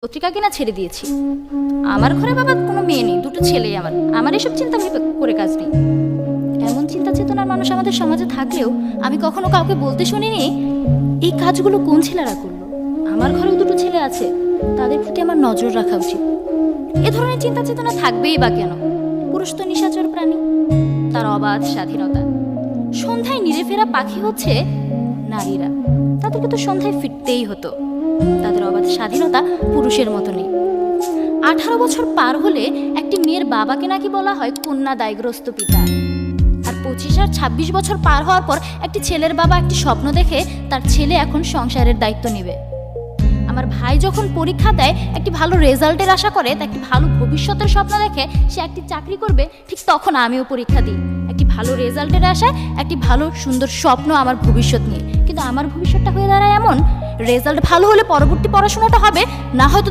পত্রিকা কিনা ছেড়ে দিয়েছি। আমার ঘরে বাবা কোনো মেয়ে নেই, দুটো ছেলেই আমার। আমার এসব চিন্তা করে কাজ নেই। এমন চিন্তা চেতনার মানুষ আমাদের সমাজে থাকলেও আমি কখনো কাউকে বলতে শুনিনি এই কাজগুলো কোন ছেলেরা করলো। আমার ঘরেও দুটো ছেলে আছে, তাদের প্রতি আমার নজর রাখা উচিত। এ ধরনের চিন্তা চেতনা থাকবেই বা কেন? পুরুষ তো নিশাচর প্রাণী, তার অবাধ স্বাধীনতা। সন্ধ্যায় নিরে ফেরা পাখি হচ্ছে নারীরা, তাদেরকে তো সন্ধ্যায় ফিরতেই হতো। তাদের অবাধ স্বাধীনতা পুরুষের মতো নেই। 18 বছর পার হলে একটি মেয়ের বাবাকে নাকি বলা হয় কন্যা দায়গ্রস্ত পিতা। আর 25 আর 26 বছর পার হওয়ার পর একটি ছেলের বাবা একটি স্বপ্ন দেখে তার ছেলে এখন সংসারের দায়িত্ব নেবে। আমার ভাই যখন পরীক্ষা দেয়, একটি ভালো রেজাল্টের আশা করে, তা একটি ভালো ভবিষ্যতের স্বপ্ন দেখে সে একটি চাকরি করবে, ঠিক তখন আমিও পরীক্ষা দিই একটি ভালো রেজাল্টের আশায়, একটি ভালো সুন্দর স্বপ্ন আমার ভবিষ্যৎ নিয়ে। কিন্তু আমার ভবিষ্যৎটা হয়ে দাঁড়ায় এমন, রেজাল্ট ভালো হলে পরবর্তী পড়াশোনাটা হবে, না হয়তো